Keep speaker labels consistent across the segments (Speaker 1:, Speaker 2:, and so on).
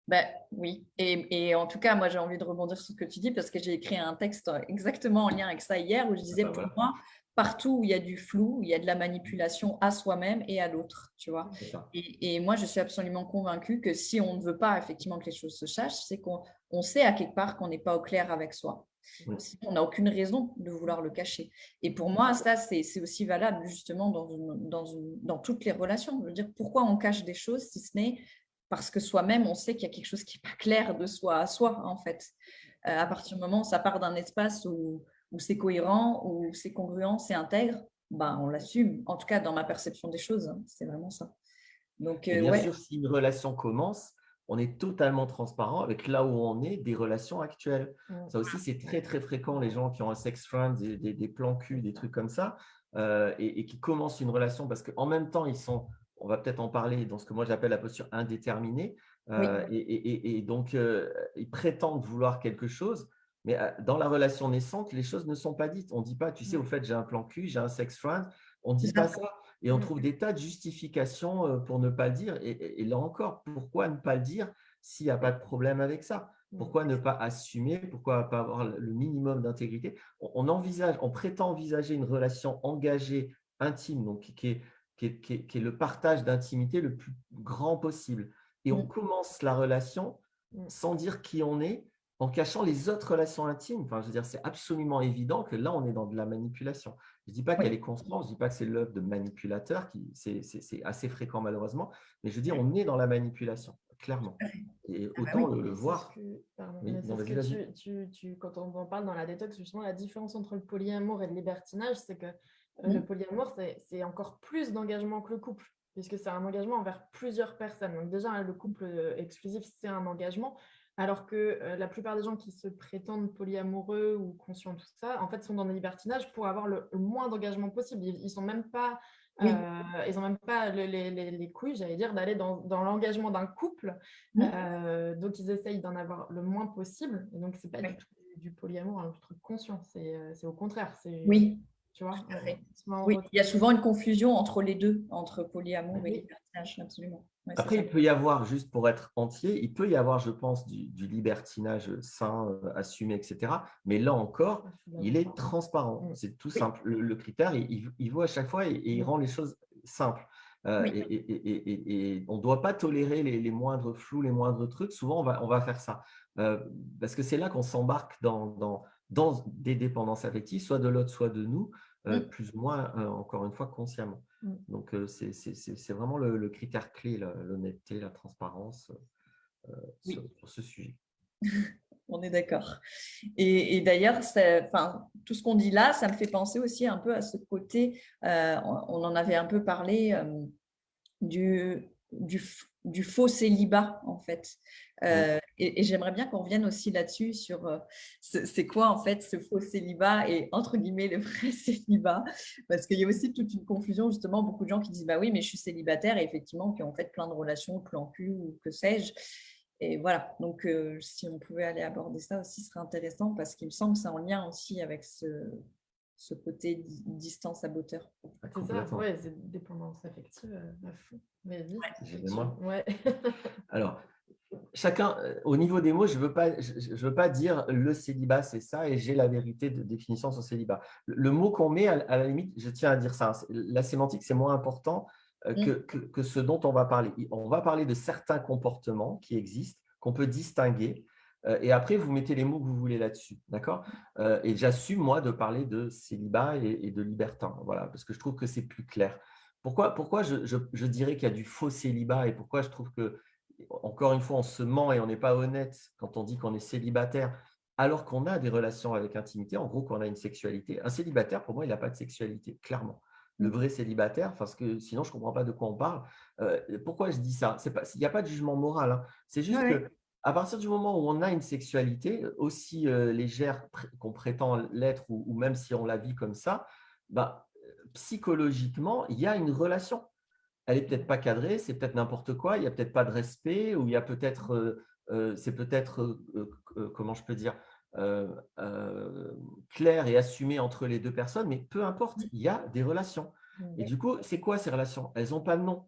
Speaker 1: Ben, oui, et en tout cas, moi j'ai envie de rebondir sur ce que tu dis parce que j'ai écrit un texte exactement en lien avec ça hier où je
Speaker 2: Ah
Speaker 1: disais
Speaker 2: bah
Speaker 1: pour
Speaker 2: voilà,
Speaker 1: moi, partout où il y a du flou, il y a de la manipulation à soi-même et à l'autre, tu vois.
Speaker 2: c'est ça.
Speaker 1: Et moi je suis absolument convaincue que si on ne veut pas effectivement que les choses se sachent, c'est qu'on sait à quelque part qu'on n'est pas au clair avec soi.
Speaker 2: Oui.
Speaker 1: Sinon, on n'a aucune raison de vouloir le cacher. Et pour moi, ça, c'est aussi valable justement dans toutes les relations. Je veux dire, pourquoi on cache des choses si ce n'est parce que soi-même, on sait qu'il y a quelque chose qui n'est pas clair de soi à soi, en fait. À partir du moment où ça part d'un espace où c'est cohérent, où c'est congruent, c'est intègre, ben, on l'assume. En tout cas, dans ma perception des choses, hein, c'est vraiment ça. Donc,
Speaker 2: Et bien
Speaker 1: ouais.
Speaker 2: sûr, si une relation commence, on est totalement transparent avec là où on est des relations actuelles.
Speaker 3: Mm.
Speaker 2: Ça aussi, c'est très, très fréquent, les gens qui ont un sex friend, des plans cul, des trucs comme ça, et qui commencent une relation parce qu'en même temps, ils sont, on va peut-être en parler, dans ce que moi j'appelle la posture indéterminée,
Speaker 1: Oui.
Speaker 2: et donc ils prétendent vouloir quelque chose, mais dans la relation naissante, les choses ne sont pas dites. On ne dit pas, tu sais, au fait, j'ai un plan cul, j'ai un sex friend, on ne
Speaker 1: C'est
Speaker 2: dit
Speaker 1: ça.
Speaker 2: pas ça. Et on trouve des tas de justifications pour ne pas le dire. Et là encore, pourquoi ne pas le dire s'il n'y a pas de problème avec ça? Pourquoi ne pas assumer? Pourquoi pas avoir le minimum d'intégrité? On envisage, on prétend envisager une relation engagée, intime, donc qui est le partage d'intimité le plus grand possible. Et on
Speaker 1: Mm.
Speaker 2: commence la relation
Speaker 3: Mm.
Speaker 2: sans dire qui on est, en cachant les autres relations intimes. Enfin, je veux dire, c'est absolument évident que là, on est dans de la manipulation. Je ne dis pas
Speaker 1: Oui.
Speaker 2: qu'elle est constante, je ne dis pas que c'est l'œuvre de manipulateur, c'est assez fréquent malheureusement, mais je dis on est dans la manipulation, clairement. Et
Speaker 1: Ah bah
Speaker 2: autant
Speaker 1: oui.
Speaker 2: le
Speaker 3: Et c'est ce
Speaker 2: voir.
Speaker 3: que, pardon,
Speaker 2: Oui,
Speaker 3: mais
Speaker 2: non,
Speaker 3: c'est ce
Speaker 2: vas-y,
Speaker 3: que
Speaker 2: vas-y.
Speaker 3: quand on en parle dans la détox, justement, la différence entre le polyamour et le libertinage, c'est que le
Speaker 1: Mm.
Speaker 3: polyamour, c'est encore plus d'engagement que le couple, puisque c'est un engagement envers plusieurs personnes. Donc déjà, hein, le couple exclusif, c'est un engagement, alors que la plupart des gens qui se prétendent polyamoureux ou conscients de tout ça, en fait, sont dans le libertinage pour avoir le moins d'engagement possible. Ils sont même pas
Speaker 1: Oui.
Speaker 3: ils n'ont même pas les couilles, j'allais dire, d'aller dans l'engagement d'un couple.
Speaker 1: Mm.
Speaker 3: Donc, ils essayent d'en avoir le moins possible. Et donc, c'est pas du
Speaker 1: Ouais.
Speaker 3: tout du polyamour, un truc conscient. C'est au contraire.
Speaker 1: Oui.
Speaker 3: Tu vois,
Speaker 1: Tout à fait.
Speaker 3: on se met en
Speaker 1: Oui, il y a
Speaker 3: retrait.
Speaker 1: souvent une confusion entre les deux, entre polyamour et
Speaker 3: Oui,
Speaker 1: libertinage, absolument. Ouais, c'est
Speaker 2: Après,
Speaker 1: ça.
Speaker 2: il peut y avoir, juste pour être entier, il peut y avoir, je pense, du libertinage sain, assumé, etc. Mais là encore,
Speaker 3: je suis
Speaker 2: il est
Speaker 3: d'accord.
Speaker 2: transparent.
Speaker 3: Mm.
Speaker 2: C'est tout
Speaker 1: Oui,
Speaker 2: simple. Le critère, il vaut à chaque fois et il
Speaker 3: Mm.
Speaker 2: rend les choses simples.
Speaker 1: oui,
Speaker 2: Et on ne doit pas tolérer les moindres flous, les moindres trucs. Souvent, on va faire ça. Euh, Parce que c'est là qu'on s'embarque dans des dépendances affectives, soit de l'autre, soit de nous,
Speaker 1: mm,
Speaker 2: plus ou moins, encore une fois, consciemment.
Speaker 3: Mm.
Speaker 2: Donc, c'est vraiment le critère clé, l'honnêteté, la transparence
Speaker 1: oui,
Speaker 2: sur ce sujet.
Speaker 1: on est d'accord. Et d'ailleurs, enfin, tout ce qu'on dit là, ça me fait penser aussi un peu à ce côté, on en avait un peu parlé, du faux célibat, en fait.
Speaker 2: Mm.
Speaker 1: Et j'aimerais bien qu'on revienne aussi là-dessus, sur c'est quoi, en fait, ce faux célibat et, entre guillemets, le vrai célibat. Parce qu'il y a aussi toute une confusion, justement, beaucoup de gens qui disent, bah oui, mais je suis célibataire, et effectivement, qui ont fait plein de relations, plan cul ou que sais-je. Et voilà, donc si on pouvait aller aborder ça aussi, ce serait intéressant parce qu'il me semble que c'est en lien aussi avec ce côté distance à hauteur.
Speaker 2: Ah,
Speaker 3: C'est ça,
Speaker 2: complètement.
Speaker 3: ouais, c'est dépendance affective à fond. Mais vas-y,
Speaker 2: Excusez-moi.
Speaker 3: ouais.
Speaker 2: Alors, chacun, au niveau des mots, je ne veux pas dire le célibat, c'est ça, et j'ai la vérité de définition sur célibat. Le mot qu'on met, à la limite, je tiens à dire ça, la sémantique, c'est moins important
Speaker 1: Mm.
Speaker 2: que ce dont on va parler. On va parler de certains comportements qui existent, qu'on peut distinguer, et après, vous mettez les mots que vous voulez là-dessus, d'accord? Et j'assume, moi, de parler de célibat et de libertin, voilà, parce que je trouve que c'est plus clair. Pourquoi je dirais qu'il y a du faux célibat et pourquoi je trouve que encore une fois, on se ment et on n'est pas honnête quand on dit qu'on est célibataire, alors qu'on a des relations avec intimité, en gros, qu'on a une sexualité. Un célibataire, pour moi, il n'a pas de sexualité, clairement. Le
Speaker 1: Mm.
Speaker 2: vrai célibataire, parce que sinon, je ne comprends pas de quoi on parle. Pourquoi je dis ça? Il n'y a pas de jugement moral, hein. C'est juste
Speaker 1: Ouais,
Speaker 2: que à partir du moment où on a une sexualité, aussi légère qu'on prétend l'être, ou même si on la vit comme ça, bah, psychologiquement, il y a une relation. Elle est peut-être pas cadrée, c'est peut-être n'importe quoi, il y a peut-être pas de respect, ou il y a peut-être, c'est peut-être, comment je peux dire, euh, euh, clair et assumé entre les deux personnes, mais peu importe, il y a des relations. Et
Speaker 3: Mm.
Speaker 2: du coup, c'est quoi ces relations? Elles n'ont pas de nom.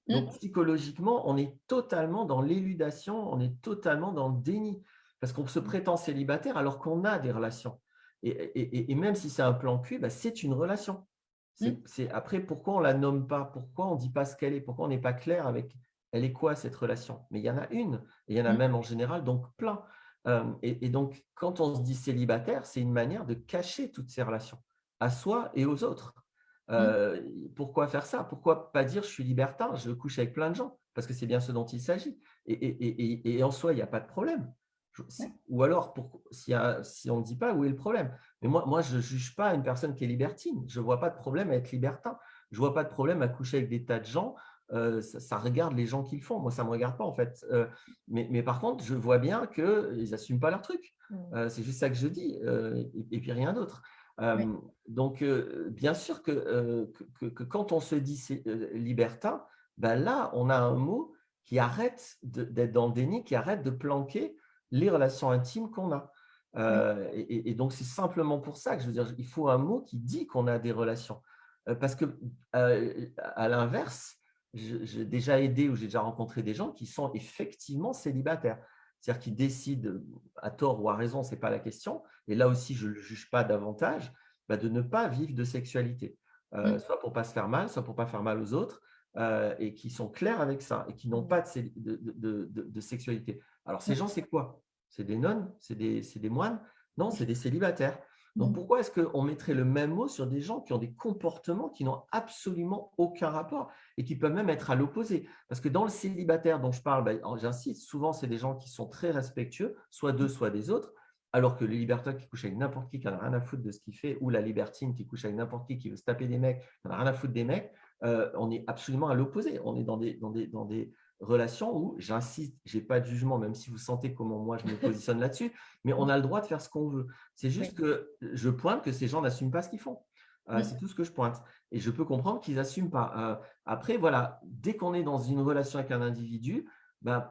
Speaker 2: Donc, psychologiquement, on est totalement dans l'éludation, on est totalement dans le déni, parce qu'on se prétend célibataire alors qu'on a des relations. Et même si c'est un plan cul, bah, c'est une relation. Après, pourquoi on ne la nomme pas? Pourquoi on ne dit pas ce qu'elle est? Pourquoi on n'est pas clair avec elle est quoi cette relation? Mais il y en a une, et il y en a même en général, donc plein. Et donc, quand on se dit célibataire, c'est une manière de cacher toutes ces relations, à soi et aux autres. Pourquoi faire ça? Pourquoi pas dire je suis libertin, je couche avec plein de gens? Parce que c'est bien ce dont il s'agit. Et en soi, il n'y a pas de problème. Ou alors, si on ne dit pas, où est le problème? Mais moi je ne juge pas une personne qui est libertine. Je ne vois pas de problème à être libertin. Je ne vois pas de problème à coucher avec des tas de gens. Ça regarde les gens qui le font. Moi, ça ne me regarde pas, en fait. Mais par contre, je vois bien qu'ils n'assument pas leur truc. C'est juste ça que je dis. Et puis rien d'autre. Donc, bien sûr que quand on se dit libertin, ben là, on a un mot qui arrête d'être dans le déni, qui arrête de planquer les relations intimes qu'on a. Et donc, c'est simplement pour ça que je veux dire, il faut un mot qui dit qu'on a des relations. Parce que, à l'inverse, j'ai déjà aidé ou j'ai déjà rencontré des gens qui sont effectivement célibataires. C'est-à-dire qu'ils décident, à tort ou à raison, ce n'est pas la question, et là aussi, je ne le juge pas davantage, de ne pas vivre de sexualité, soit pour ne pas se faire mal, soit pour ne pas faire mal aux autres, et qui sont clairs avec ça, et qui n'ont pas de sexualité. Alors, ces gens, c'est quoi? C'est des nonnes? C'est des moines? Non, c'est des célibataires. Donc, pourquoi est-ce qu'on mettrait le même mot sur des gens qui ont des comportements qui n'ont absolument aucun rapport et qui peuvent même être à l'opposé? Parce que dans le célibataire dont je parle, j'insiste, souvent, c'est des gens qui sont très respectueux, soit d'eux, soit des autres, alors que le libertin qui couche avec n'importe qui n'en a rien à foutre de ce qu'il fait, ou la libertine qui couche avec n'importe qui veut se taper des mecs, qui n'en a rien à foutre des mecs, on est absolument à l'opposé. On est dans des relations où, j'insiste, je n'ai pas de jugement, même si vous sentez comment moi je me positionne là-dessus, mais on a le droit de faire ce qu'on veut. C'est juste que je pointe que ces gens n'assument pas ce qu'ils font. C'est tout ce que je pointe. Et je peux comprendre qu'ils n'assument pas. Après, voilà, dès qu'on est dans une relation avec un individu,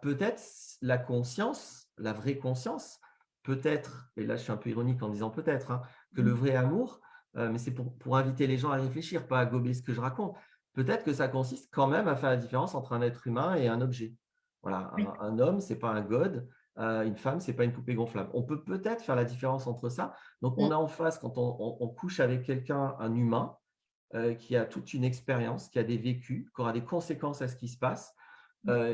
Speaker 2: peut-être la conscience, la vraie conscience, peut-être, et là je suis un peu ironique en disant peut-être, que le vrai amour, mais c'est pour inviter les gens à réfléchir, pas à gober ce que je raconte, peut-être que ça consiste quand même à faire la différence entre un être humain et un objet. Voilà, un homme, ce n'est pas un god, une femme, ce n'est pas une poupée gonflable. On peut peut-être faire la différence entre ça. Donc, on a en face, quand on couche avec quelqu'un, un humain, qui a toute une expérience, qui a des vécus, qui aura des conséquences à ce qui se passe.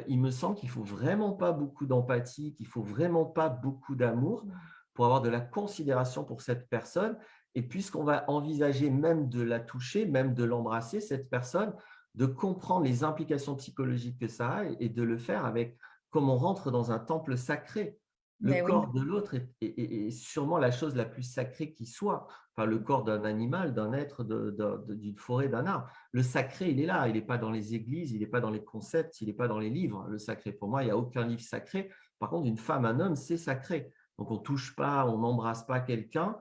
Speaker 2: Il me semble qu'il ne faut vraiment pas beaucoup d'empathie, qu'il ne faut vraiment pas beaucoup d'amour pour avoir de la considération pour cette personne. Et puisqu'on va envisager même de la toucher, même de l'embrasser, cette personne, de comprendre les implications psychologiques que ça a et de le faire avec, comme on rentre dans un temple sacré. Le corps de l'autre est sûrement la chose la plus sacrée qui soit. Enfin, le corps d'un animal, d'un être, d'une forêt, d'un arbre. Le sacré, il est là. Il n'est pas dans les églises, il n'est pas dans les concepts, il n'est pas dans les livres. Le sacré, pour moi, il n'y a aucun livre sacré. Par contre, une femme, un homme, c'est sacré. Donc, on ne touche pas, on n'embrasse pas quelqu'un.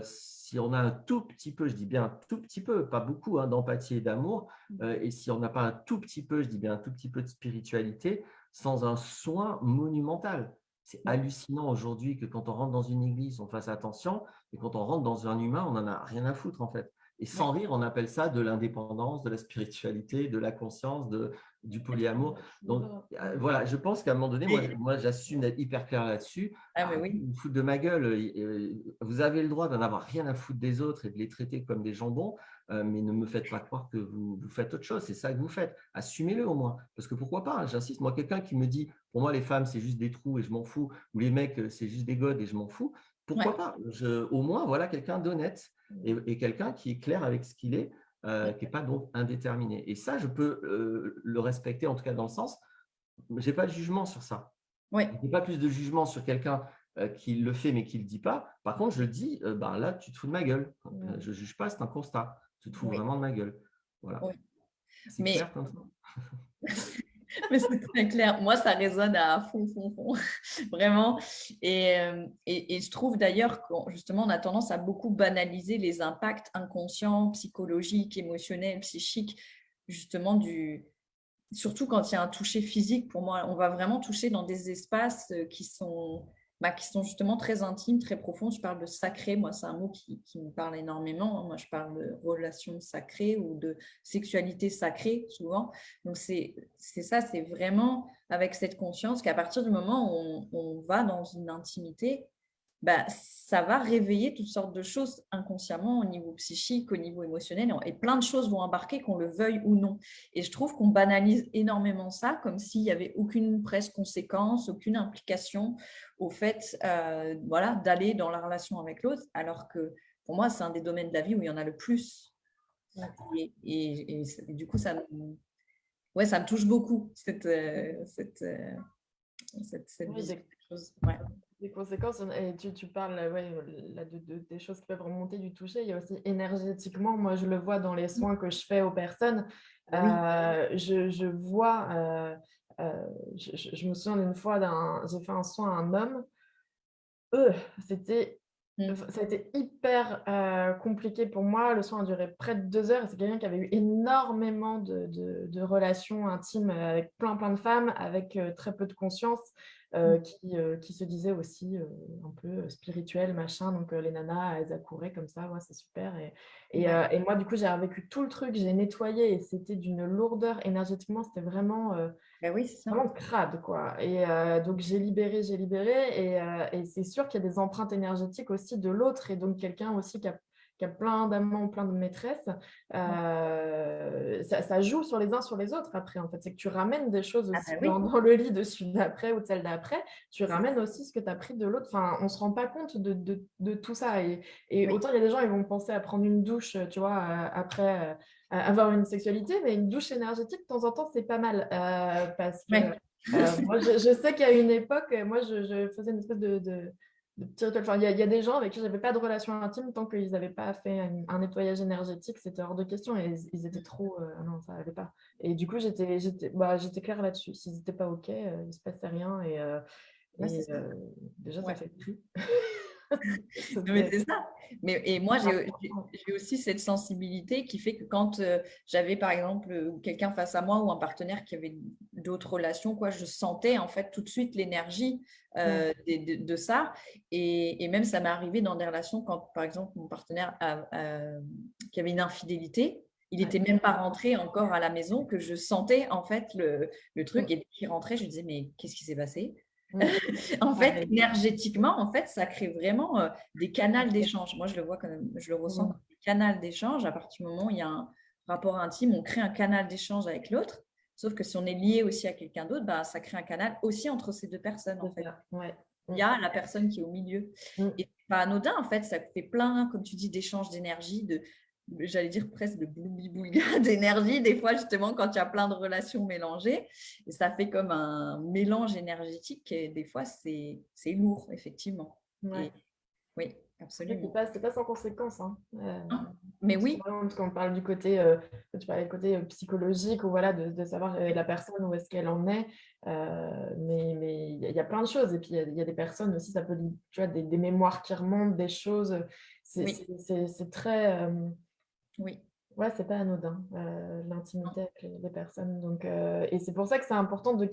Speaker 2: Si on a un tout petit peu, je dis bien un tout petit peu, pas beaucoup, d'empathie et d'amour, et si on n'a pas un tout petit peu, je dis bien un tout petit peu de spiritualité, sans un soin monumental. C'est hallucinant aujourd'hui que quand on rentre dans une église, on fasse attention, et quand on rentre dans un humain, on n'en a rien à foutre en fait. Et sans rire, on appelle ça de l'indépendance, de la spiritualité, de la conscience, du polyamour. Donc voilà, je pense qu'à un moment donné, moi j'assume d'être hyper clair là-dessus. Vous foutre de ma gueule, vous avez le droit d'en avoir rien à foutre des autres et de les traiter comme des jambons, mais ne me faites pas croire que vous faites autre chose. C'est ça que vous faites. Assumez-le au moins. Parce que pourquoi pas, j'insiste, moi, quelqu'un qui me dit, pour moi, les femmes, c'est juste des trous et je m'en fous, ou les mecs, c'est juste des godes et je m'en fous, pourquoi pas? Au moins, voilà quelqu'un d'honnête et quelqu'un qui est clair avec ce qu'il est, qui n'est pas donc indéterminé. Et ça, je peux le respecter, en tout cas dans le sens, je n'ai pas de jugement sur ça. Je n'ai pas plus de jugement sur quelqu'un qui le fait mais qui ne le dit pas. Par contre, je dis, là, tu te fous de ma gueule. Je ne juge pas, c'est un constat. Tu te fous vraiment de ma gueule. Voilà. C'est clair comme ça.
Speaker 1: Mais c'est très clair. Moi, ça résonne à fond, vraiment. Et je trouve d'ailleurs que justement, on a tendance à beaucoup banaliser les impacts inconscients, psychologiques, émotionnels, psychiques, justement surtout quand il y a un toucher physique. Pour moi, on va vraiment toucher dans des espaces qui sont qui sont justement très intimes, très profondes. Je parle de sacré, moi c'est un mot qui me parle énormément. Moi je parle de relations sacrées ou de sexualité sacrée souvent. Donc c'est ça, c'est vraiment avec cette conscience qu'à partir du moment où on va dans une intimité, ça va réveiller toutes sortes de choses inconsciemment au niveau psychique, au niveau émotionnel, et plein de choses vont embarquer, qu'on le veuille ou non. Et je trouve qu'on banalise énormément ça, comme s'il n'y avait aucune presque conséquence, aucune implication au fait voilà, d'aller dans la relation avec l'autre, alors que pour moi, c'est un des domaines de la vie où il y en a le plus. Et du coup, ça me touche beaucoup, cette
Speaker 3: Oui,
Speaker 1: vision des choses. Ouais.
Speaker 3: des conséquences, et tu parles là, des choses qui peuvent remonter du toucher. Il y a aussi énergétiquement, moi je le vois dans les soins que je fais aux personnes. Je vois, je me souviens d'une fois, j'ai fait un soin à un homme. C'était Ça a été hyper compliqué pour moi. Le soin a duré près de 2 heures. C'est quelqu'un qui avait eu énormément de relations intimes avec plein de femmes, avec très peu de conscience, qui se disait aussi un peu spirituel, machin. Donc les nanas, elles accouraient comme ça, ouais, c'est super. Et moi, du coup, j'ai revécu tout le truc, j'ai nettoyé et c'était d'une lourdeur énergétiquement. C'était vraiment
Speaker 1: Oui, c'est ça.
Speaker 3: vraiment crade, quoi. Et donc, j'ai libéré. Et c'est sûr qu'il y a des empreintes énergétiques aussi de l'autre. Et donc, quelqu'un aussi qui a plein d'amants, plein de maîtresses, ça joue sur les uns sur les autres après, en fait. C'est que tu ramènes des choses aussi
Speaker 1: Oui.
Speaker 3: dans le lit de celui d'après ou de celle d'après. Tu ramènes aussi ce que tu as pris de l'autre. Enfin, on ne se rend pas compte de tout ça. Et autant il y a des gens, ils vont penser à prendre une douche, tu vois, après avoir une sexualité, mais une douche énergétique, de temps en temps, c'est pas mal. Parce que moi, je sais qu'à une époque, moi, je faisais une espèce de petit rituel. Enfin, il y a des gens avec qui je n'avais pas de relation intime tant qu'ils n'avaient pas fait un nettoyage énergétique, c'était hors de question. Et ils étaient trop. Non, ça n'allait pas. Et du coup, j'étais claire là-dessus. S'ils n'étaient pas OK, il ne se passait rien. Déjà, ça fait plus.
Speaker 1: Mais c'est ça. Et moi, j'ai aussi cette sensibilité qui fait que quand j'avais, par exemple, quelqu'un face à moi ou un partenaire qui avait d'autres relations, quoi, je sentais en fait tout de suite l'énergie de ça. Et même, ça m'est arrivé dans des relations quand, par exemple, mon partenaire qui avait une infidélité, il n'était même pas rentré encore à la maison, que je sentais en fait le truc. Et dès qu'il rentrait, je me disais, mais qu'est-ce qui s'est passé? En fait, énergétiquement, en fait, ça crée vraiment des canaux d'échange. Moi, je le vois comme, je le ressens comme des canaux d'échange. À partir du moment où il y a un rapport intime, on crée un canal d'échange avec l'autre. Sauf que si on est lié aussi à quelqu'un d'autre, ça crée un canal aussi entre ces deux personnes, en fait. Il y a la personne qui est au milieu. Et c'est pas anodin, en fait, ça fait plein, comme tu dis, d'échanges d'énergie, j'allais dire presque de boulga d'énergie, des fois, justement, quand il y a plein de relations mélangées. Et ça fait comme un mélange énergétique et des fois, c'est lourd, effectivement. Et, oui, absolument.
Speaker 3: C'est pas sans conséquence. Hein.
Speaker 1: Mais oui.
Speaker 3: Parce qu'on parle du côté, tu parlais du côté psychologique, ou voilà, de savoir la personne où est-ce qu'elle en est. Mais il y a plein de choses. Et puis, il y a des personnes aussi, ça peut, tu vois, des mémoires qui remontent, des choses. C'est très...
Speaker 1: oui.
Speaker 3: Ouais, c'est pas anodin, l'intimité avec les personnes. Donc, et c'est pour ça que c'est important de